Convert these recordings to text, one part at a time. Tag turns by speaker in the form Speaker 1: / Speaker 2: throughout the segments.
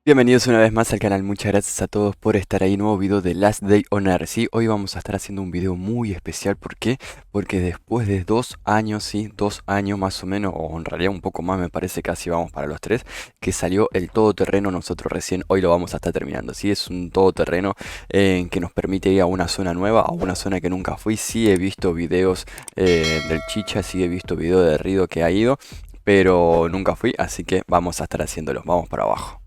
Speaker 1: Bienvenidos una vez más al canal, muchas gracias a todos por estar ahí, nuevo video de Last Day on Earth, ¿sí? Hoy vamos a estar haciendo un video muy especial, ¿por qué? Porque después de 2 años, ¿sí? 2 años más o menos, o en realidad un poco más, me parece casi vamos para los 3, que salió el todoterreno, nosotros recién hoy lo vamos a estar terminando, ¿sí? Es un todoterreno que nos permite ir a una zona nueva, a una zona que nunca fui, sí he visto videos del Chicha, sí he visto videos de Rido que ha ido, pero nunca fui, así que vamos a estar haciéndolo, vamos para abajo.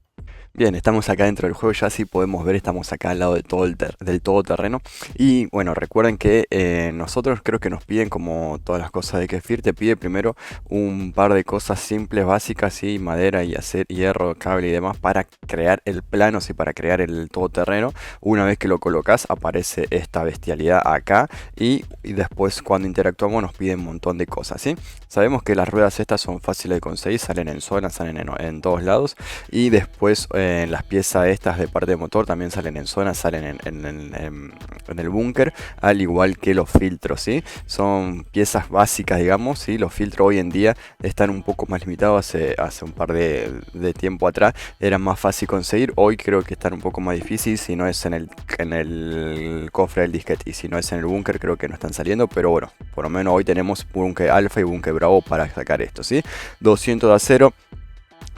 Speaker 1: Bien, estamos acá dentro del juego, ya sí podemos ver, estamos acá al lado de todo del todoterreno. Y bueno, recuerden que nosotros creo que nos piden, como todas las cosas de Kefir, te pide primero un par de cosas simples, básicas, sí, madera y hacer hierro, cable y demás para crear el plano, sí, para crear el todoterreno. Una vez que lo colocas, aparece esta bestialidad acá y después cuando interactuamos nos piden un montón de cosas, ¿sí? Sabemos que las ruedas estas son fáciles de conseguir, salen en zonas, salen en todos lados. Y después las piezas estas de parte de motor también salen en zona, salen en el búnker, al igual que los filtros, ¿sí? Son piezas básicas, digamos, ¿sí? Los filtros hoy en día están un poco más limitados, hace un par de tiempo atrás eran más fácil conseguir, hoy creo que están un poco más difícil, si no es en el cofre del disquete y si no es en el búnker creo que no están saliendo, pero bueno, por lo menos hoy tenemos búnker alfa y búnker bravo para sacar esto, ¿sí? 200 de acero.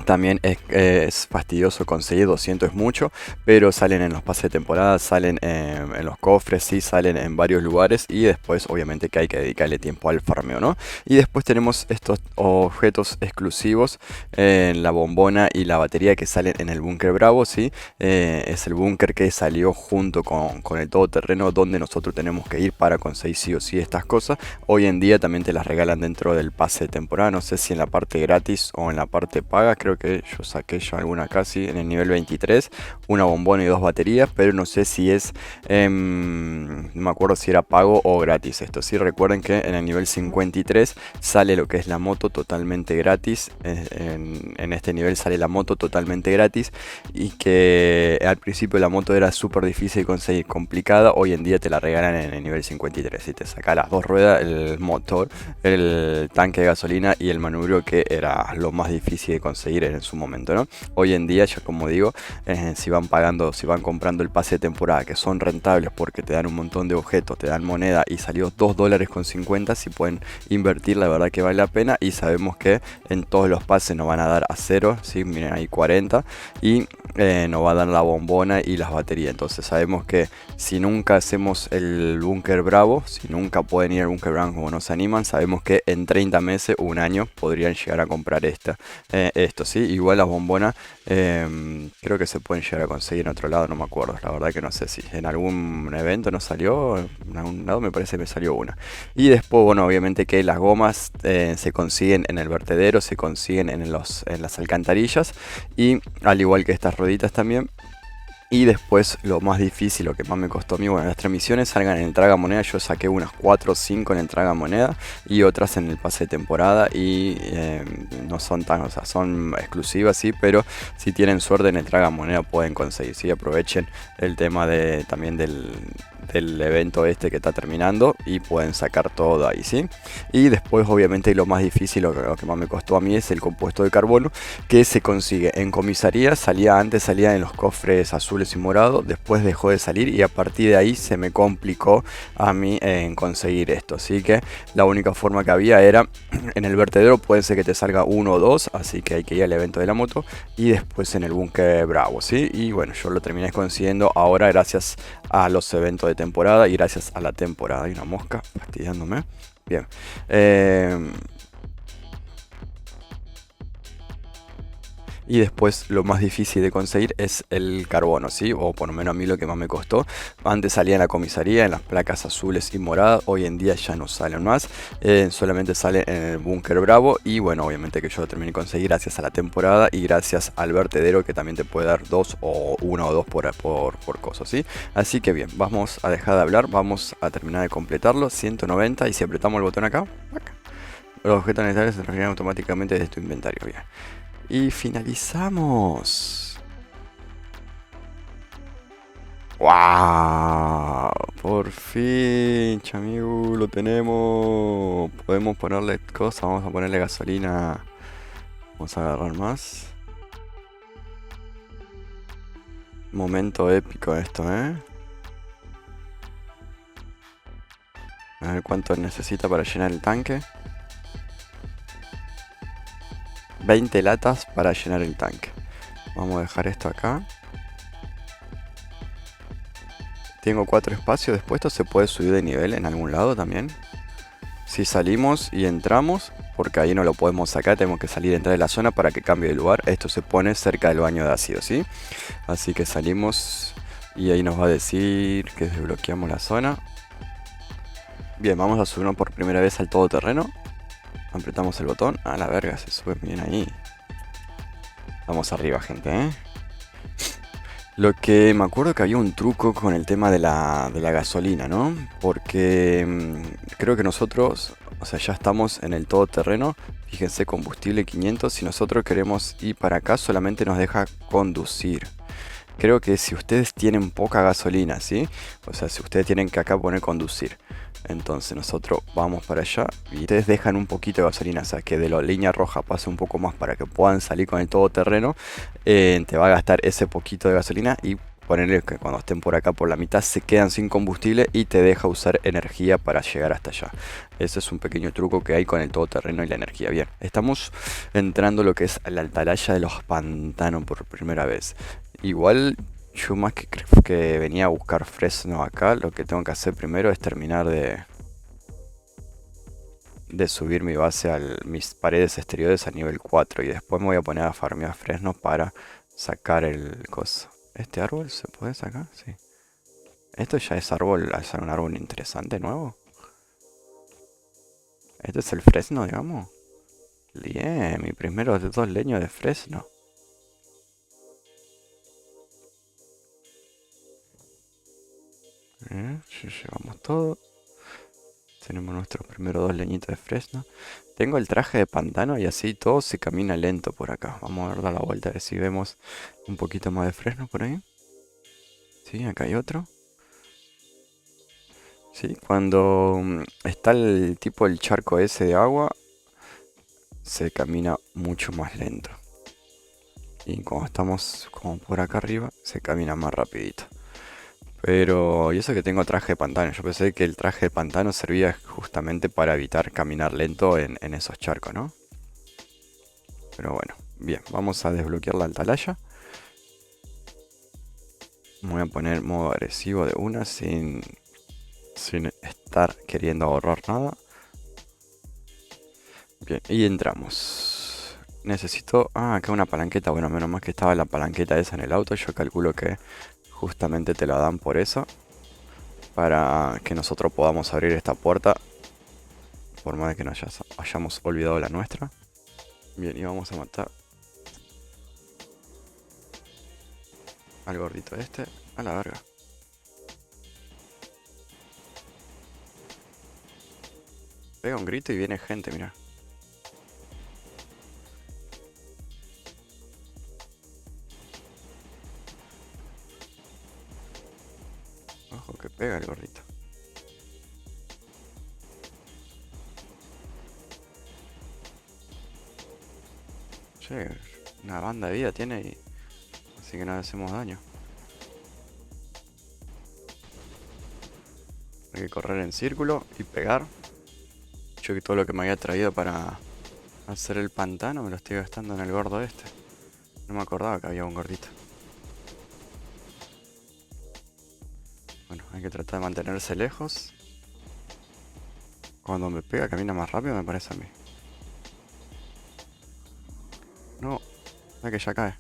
Speaker 1: También es fastidioso conseguir, 200 es mucho, pero salen en los pases de temporada, salen en los cofres, sí, salen en varios lugares y después obviamente que hay que dedicarle tiempo al farmeo, ¿no? Y después tenemos estos objetos exclusivos, la bombona y la batería que salen en el búnker bravo, sí, es el búnker que salió junto con el todoterreno donde nosotros tenemos que ir para conseguir sí o sí estas cosas. Hoy en día también te las regalan dentro del pase de temporada, no sé si en la parte gratis o en la parte paga, creo que yo saqué ya alguna casi en el nivel 23, una bombona y dos baterías, pero no sé si es, no me acuerdo si era pago o gratis esto, sí, recuerden que en el nivel 53 sale lo que es la moto totalmente gratis, en este nivel sale la moto totalmente gratis y que al principio la moto era súper difícil de conseguir, complicada, hoy en día te la regalan en el nivel 53 y te saca las dos ruedas, el motor, el tanque de gasolina y el manubrio, que era lo más difícil de conseguir en su momento, ¿no? Hoy en día, ya como digo, si van pagando, si van comprando el pase de temporada, que son rentables porque te dan un montón de objetos, te dan moneda y salió 2 dólares con 50, si pueden invertir, la verdad que vale la pena. Y sabemos que en todos los pases nos van a dar a cero, ¿sí? Miren ahí 40 y nos va a dar la bombona y las baterías. Entonces sabemos que si nunca hacemos el búnker bravo, si nunca pueden ir al búnker bravo como nos animan, sabemos que en 30 meses, un año, podrían llegar a comprar esto, ¿sí? Igual las bombonas creo que se pueden llegar a conseguir en otro lado, no me acuerdo, la verdad que no sé si en algún evento nos salió, en algún lado me parece que me salió una. Y después, bueno, obviamente que las gomas se consiguen en el vertedero, se consiguen en las alcantarillas y al igual que estas rueditas también. Y después lo más difícil, lo que más me costó a mí, bueno, las transmisiones salgan en el tragamoneda. Yo saqué unas 4 o 5 en el tragamoneda y otras en el pase de temporada. Y no son tan, o sea, son exclusivas, sí, pero si tienen suerte en el tragamoneda pueden conseguir. Sí, aprovechen el tema de también del evento este que está terminando y pueden sacar todo ahí, ¿sí? Y después obviamente lo más difícil, lo que más me costó a mí es el compuesto de carbono, que se consigue en comisaría. Antes salía en los cofres azules y morados, después dejó de salir y a partir de ahí se me complicó a mí en conseguir esto. Así que la única forma que había era en el vertedero, puede ser que te salga uno o dos, así que hay que ir al evento de la moto y después en el búnker bravo, ¿sí? Y bueno, yo lo terminé consiguiendo ahora gracias a los eventos de temporada y gracias a la temporada. Hay una mosca fastidiándome. Bien. Y después lo más difícil de conseguir es el carbono, ¿sí? O por lo menos a mí lo que más me costó. Antes salía en la comisaría, en las placas azules y moradas. Hoy en día ya no salen más. Solamente sale en el búnker bravo. Y bueno, obviamente que yo lo terminé de conseguir gracias a la temporada y gracias al vertedero, que también te puede dar dos o una o dos por cosas, ¿sí? Así que bien, vamos a dejar de hablar. Vamos a terminar de completarlo. 190 y si apretamos el botón acá, los objetos necesarios se rellenen automáticamente desde tu inventario. Bien. Y finalizamos. ¡Wow! Por fin, chamigo, lo tenemos. Podemos ponerle cosas, vamos a ponerle gasolina. Vamos a agarrar más. Momento épico esto, ¿eh? A ver cuánto necesita para llenar el tanque. 20 latas para llenar el tanque. Vamos a dejar esto acá. Tengo 4 espacios. Después esto se puede subir de nivel en algún lado también. Si salimos y entramos, porque ahí no lo podemos sacar, tenemos que salir y entrar de la zona para que cambie de lugar. Esto se pone cerca del baño de ácido, ¿sí? Así que salimos y ahí nos va a decir que desbloqueamos la zona. Bien, vamos a subirnos por primera vez al todoterreno. Apretamos el botón. A la verga, se sube bien ahí. Vamos arriba, gente, ¿eh? Lo que me acuerdo que había un truco con el tema de la gasolina, ¿no? Porque creo que nosotros, o sea, ya estamos en el todoterreno. Fíjense, combustible 500. Si nosotros queremos ir para acá, solamente nos deja conducir. Creo que si ustedes tienen poca gasolina, ¿sí? O sea, si ustedes tienen que acá poner conducir. Entonces nosotros vamos para allá y ustedes dejan un poquito de gasolina, o sea que de la línea roja pase un poco más para que puedan salir con el todoterreno. Te va a gastar ese poquito de gasolina y ponerle que cuando estén por acá por la mitad se quedan sin combustible y te deja usar energía para llegar hasta allá. Ese es un pequeño truco que hay con el todoterreno y la energía. Bien, estamos entrando lo que es la atalaya de los pantanos por primera vez. Igual yo más que venía a buscar fresno acá, lo que tengo que hacer primero es terminar de subir mi base a mis paredes exteriores a nivel 4 y después me voy a poner a farmear fresno para sacar el coso. ¿Este árbol se puede sacar? Sí. Esto ya es árbol, es un árbol interesante nuevo. Este es el fresno, digamos. Bien, mi primero de 2 leños de fresno. Ya llevamos todo. Tenemos nuestros primeros 2 leñitos de fresno. Tengo el traje de pantano y así todo se camina lento por acá. Vamos a dar la vuelta a ver si vemos un poquito más de fresno por ahí. Sí, acá hay otro. Sí, cuando está el tipo el charco ese de agua, se camina mucho más lento. Y cuando estamos como por acá arriba, se camina más rapidito. Pero, y eso que tengo traje de pantano. Yo pensé que el traje de pantano servía justamente para evitar caminar lento en esos charcos, ¿no? Pero bueno, bien, vamos a desbloquear la atalaya. Voy a poner modo agresivo de una sin estar queriendo ahorrar nada. Bien, y entramos. Necesito... Ah, acá una palanqueta. Bueno, menos mal que estaba la palanqueta esa en el auto. Yo calculo que justamente te la dan por eso. Para que nosotros podamos abrir esta puerta. Por más de que nos hayamos olvidado la nuestra. Bien, y vamos a matar al gordito este. A la verga. Pega un grito y viene gente, mira. Ojo que pega el gordito. Che, una banda de vida tiene y... Así que no le hacemos daño. Hay que correr en círculo y pegar. Yo que todo lo que me había traído para hacer el pantano me lo estoy gastando en el gordo este. No me acordaba que había un gordito. Bueno, hay que tratar de mantenerse lejos. Cuando me pega camina más rápido me parece a mí. No, es que ya cae.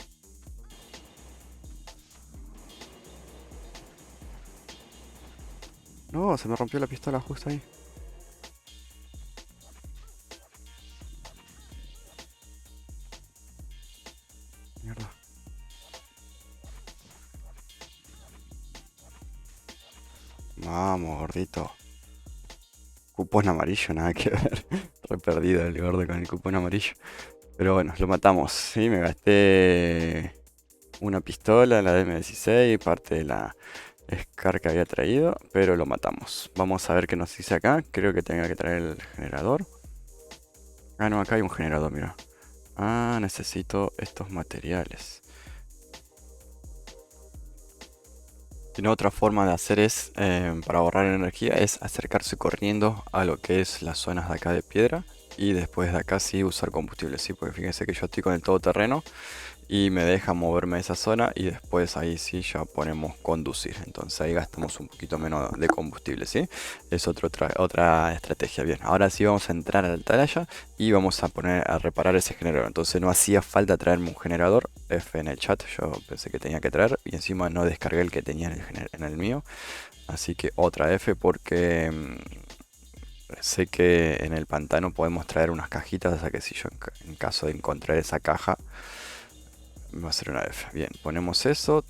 Speaker 1: No, se me rompió la pistola justo ahí. Mierda. Vamos, gordito. Cupón amarillo, nada que ver. Re perdido el gordo con el cupón amarillo. Pero bueno, lo matamos. Sí, me gasté una pistola, la M16, parte de la Scar que había traído, pero lo matamos. Vamos a ver qué nos dice acá. Creo que tenga que traer el generador. Ah, no, acá hay un generador, mira. Ah, necesito estos materiales. Si no, otra forma de hacer es, para ahorrar energía, es acercarse corriendo a lo que es las zonas de acá de piedra. Y después de acá sí usar combustible, sí, porque fíjense que yo estoy con el todoterreno y me deja moverme a esa zona y después ahí sí ya ponemos conducir. Entonces ahí gastamos un poquito menos de combustible, ¿sí? Es otra estrategia. Bien, ahora sí vamos a entrar a la atalaya y vamos a poner a reparar ese generador. Entonces no hacía falta traerme un generador. F en el chat, yo pensé que tenía que traer y encima no descargué el que tenía en el mío. Así que otra F porque sé que en el pantano podemos traer unas cajitas, o sea que si yo en caso de encontrar esa caja va a ser una F. Bien, ponemos eso.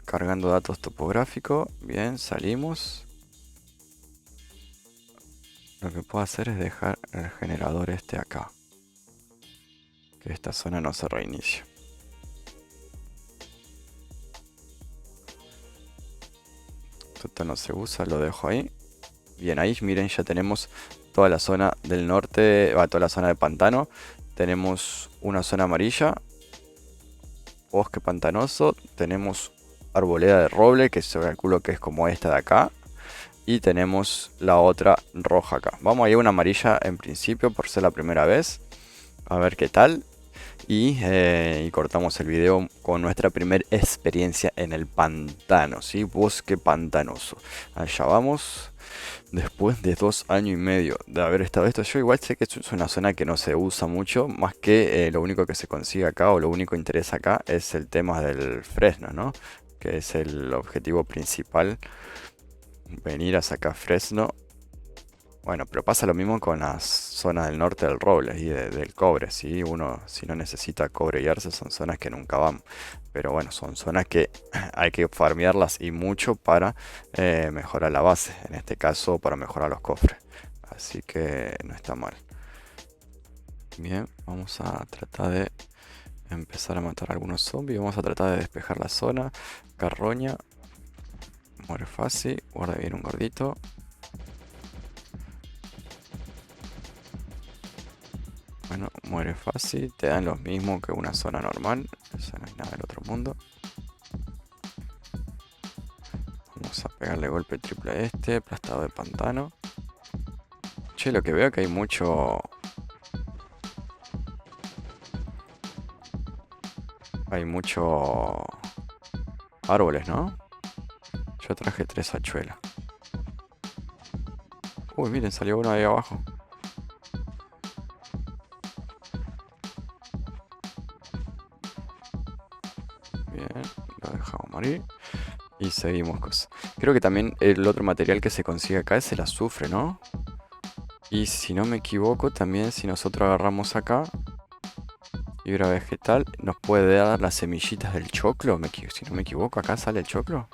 Speaker 1: Cargando datos topográficos. Bien, salimos. Lo que puedo hacer es dejar el generador este acá. Que esta zona no se reinicie. Esto no se usa, lo dejo ahí. Bien, ahí miren, ya tenemos toda la zona del norte, toda la zona de pantano. Tenemos una zona amarilla, bosque pantanoso. Tenemos arboleda de roble, que se calculo que es como esta de acá. Y tenemos la otra roja acá. Vamos a ir a una amarilla en principio por ser la primera vez. A ver qué tal. Y cortamos el video con nuestra primera experiencia en el pantano, ¿sí? Bosque pantanoso. Allá vamos. Después de 2 años y medio de haber estado esto, yo igual sé que es una zona que no se usa mucho, más que lo único que se consigue acá o lo único que interesa acá es el tema del fresno, ¿no? Que es el objetivo principal, venir a sacar fresno. Bueno, pero pasa lo mismo con las zonas del norte del roble y del cobre, ¿sí? Uno, si no necesita cobre y arce, son zonas que nunca van. Pero bueno, son zonas que hay que farmearlas y mucho para mejorar la base. En este caso, para mejorar los cofres. Así que no está mal. Bien, vamos a tratar de empezar a matar a algunos zombies. Vamos a tratar de despejar la zona. Carroña. Muere fácil. Guarda bien un gordito. Bueno, muere fácil, te dan los mismos que una zona normal. Eso no es nada del otro mundo. Vamos a pegarle golpe triple a este, aplastado de pantano. Che, lo que veo que hay mucho... Hay mucho... árboles, ¿no? Yo traje 3 hachuelas. Uy, miren, salió uno ahí abajo. Bien, lo dejamos morir. Y seguimos cosas. Creo que también el otro material que se consigue acá es el azufre, ¿no? Y si no me equivoco, también si nosotros agarramos acá fibra vegetal, nos puede dar las semillitas del choclo. Si no me equivoco, acá sale el choclo.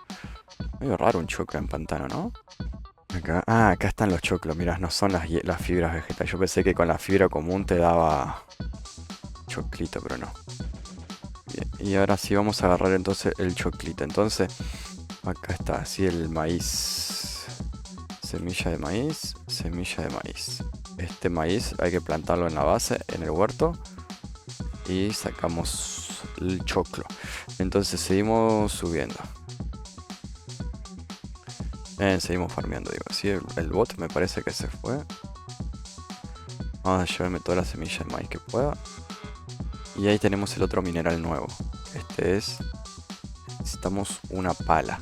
Speaker 1: Medio raro un choclo en pantano, ¿no? Acá, acá están los choclos. Mirá, no son las fibras vegetales. Yo pensé que con la fibra común te daba choclito, pero no. Bien, y ahora sí vamos a agarrar entonces el choclito. Entonces, acá está, así el maíz. Semilla de maíz, semilla de maíz. Este maíz hay que plantarlo en la base, en el huerto. Y sacamos el choclo. Entonces seguimos subiendo. Seguimos farmeando, digo. Sí, el bot me parece que se fue. Vamos a llevarme toda la semilla de maíz que pueda. Y ahí tenemos el otro mineral nuevo. Este es... Necesitamos una pala.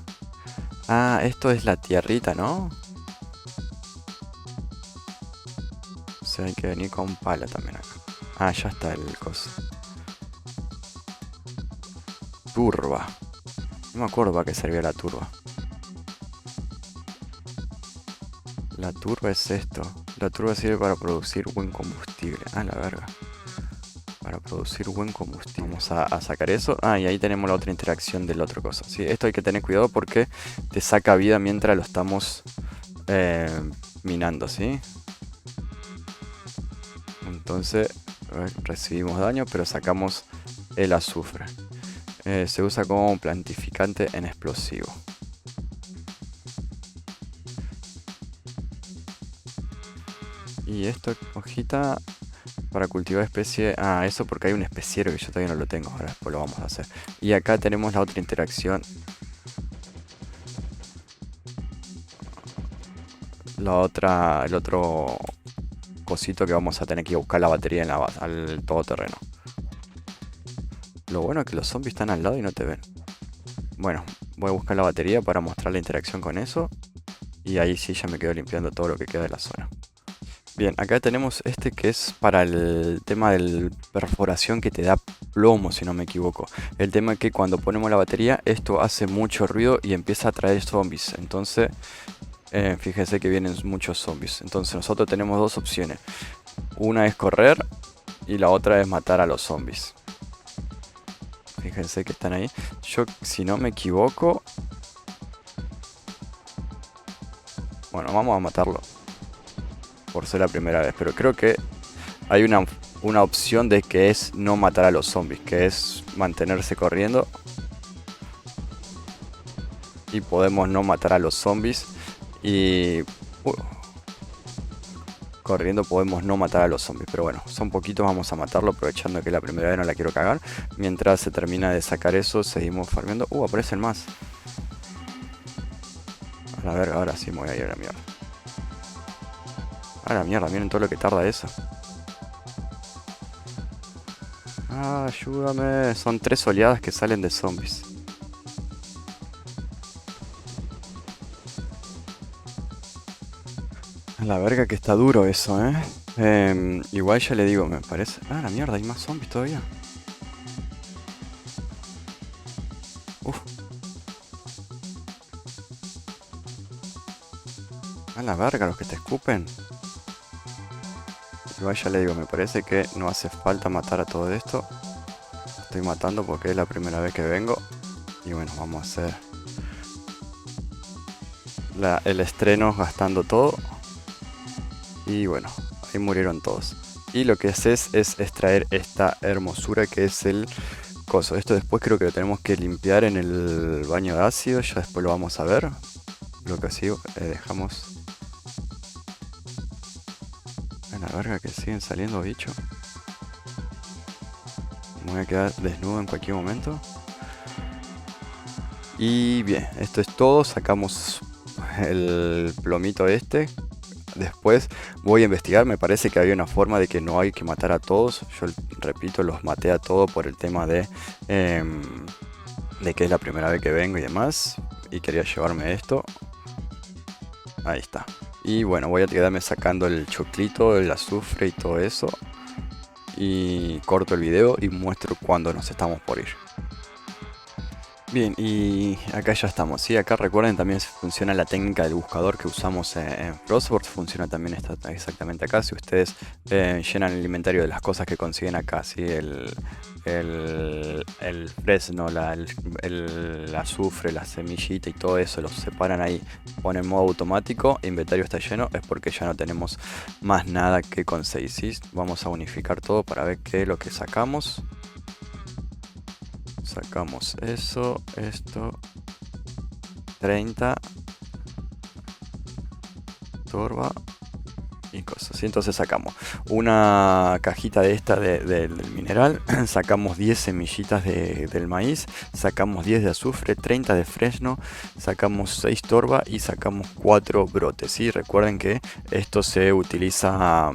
Speaker 1: Ah, esto es la tierrita, ¿no? O sea, hay que venir con pala también acá. Ah, ya está el coso. Turba. No me acuerdo para qué servía la turba. La turba es esto. La turba sirve para producir buen combustible. Ah, la verga. Para producir buen combustible. Vamos a sacar eso. Ah, y ahí tenemos la otra interacción del otro cosa. Sí, esto hay que tener cuidado porque te saca vida mientras lo estamos minando, ¿sí? Entonces recibimos daño, pero sacamos el azufre. Se usa como plantificante en explosivo. Y esto, hojita para cultivar especie. Ah, eso porque hay un especiero que yo todavía no lo tengo. Ahora después lo vamos a hacer. Y acá tenemos la otra interacción. el otro cosito que vamos a tener que ir a buscar la batería en la base, al todoterreno. Lo bueno es que los zombies están al lado y no te ven. Bueno, voy a buscar la batería para mostrar la interacción con eso. Y ahí sí ya me quedo limpiando todo lo que queda de la zona. Bien, acá tenemos este que es para el tema de perforación que te da plomo, si no me equivoco. El tema es que cuando ponemos la batería, esto hace mucho ruido y empieza a traer zombies. Entonces, fíjense que vienen muchos zombies. Entonces nosotros tenemos dos opciones. Una es correr y la otra es matar a los zombies. Fíjense que están ahí. Yo, si no me equivoco... Bueno, vamos a matarlo. Por ser la primera vez. Pero creo que hay una opción de que es no matar a los zombies. Que es mantenerse corriendo. Y podemos no matar a los zombies. Y... corriendo podemos no matar a los zombies. Pero bueno, son poquitos, vamos a matarlo. Aprovechando que la primera vez no la quiero cagar. Mientras se termina de sacar eso, seguimos farmeando. Aparecen más. A la verga, ahora sí me voy a ir a la mierda. A la mierda, miren todo lo que tarda eso. Ah, ayúdame. Son 3 oleadas que salen de zombies. A la verga que está duro eso, igual ya le digo, me parece... Ah, la mierda, hay más zombies todavía. Uf. A la verga, los que te escupen. Igual ya le digo, me parece que no hace falta matar a todo esto. Estoy matando porque es la primera vez que vengo. Y bueno, vamos a hacer el estreno gastando todo. Y bueno, ahí murieron todos. Y lo que haces es extraer esta hermosura que es el coso. Esto después creo que lo tenemos que limpiar en el baño de ácido. Ya después lo vamos a ver. Lo que así dejamos... A la verga que siguen saliendo bichos. Me voy a quedar desnudo en cualquier momento. Y bien, esto es todo. Sacamos el plomito este. Después voy a investigar. Me parece que había una forma de que no hay que matar a todos. Yo repito, los maté a todos por el tema de que es la primera vez que vengo y demás. Y quería llevarme esto. Ahí está. Y bueno, voy a quedarme sacando el choclito, el azufre y todo eso. Y corto el video y muestro cuando nos estamos por ir. Bien, y acá ya estamos, ¿sí? Acá recuerden también funciona la técnica del buscador que usamos en Frostforge. Funciona también exactamente acá. Si ustedes llenan el inventario de las cosas que consiguen acá, ¿sí? El fresno, el azufre, la semillita y todo eso, los separan ahí, ponen modo automático, inventario está lleno, es porque ya no tenemos más nada que conseguir, ¿sí? Vamos a unificar todo para ver qué es lo que sacamos. Sacamos eso, esto, 30, torba y cosas. Y entonces sacamos una cajita de esta del mineral, sacamos 10 semillitas del maíz, sacamos 10 de azufre, 30 de fresno, sacamos 6 torba y sacamos 4 brotes. ¿Sí? Recuerden que esto se utiliza...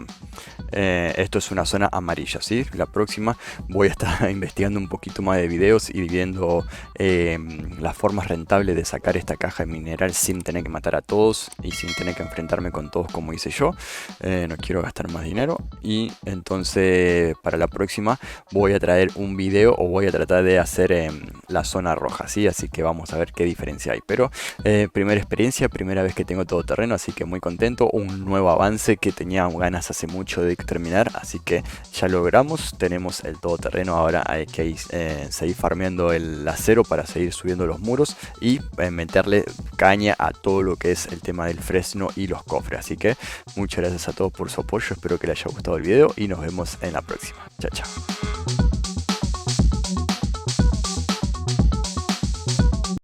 Speaker 1: esto es una zona amarilla, ¿sí? La próxima voy a estar investigando un poquito más de videos y viendo las formas rentables de sacar esta caja de mineral sin tener que matar a todos y sin tener que enfrentarme con todos como hice yo. No quiero gastar más dinero y entonces para la próxima voy a traer un video o voy a tratar de hacer la zona roja, ¿sí? Así que vamos a ver qué diferencia hay. Pero primera experiencia, primera vez que tengo todoterreno, así que muy contento. Un nuevo avance que tenía ganas hace mucho de terminar, así que ya logramos, tenemos el todoterreno. Ahora hay que seguir farmeando el acero para seguir subiendo los muros y meterle caña a todo lo que es el tema del fresno y los cofres. Así que muchas gracias a todos por su apoyo, espero que les haya gustado el video y nos vemos en la próxima. Chao, chao.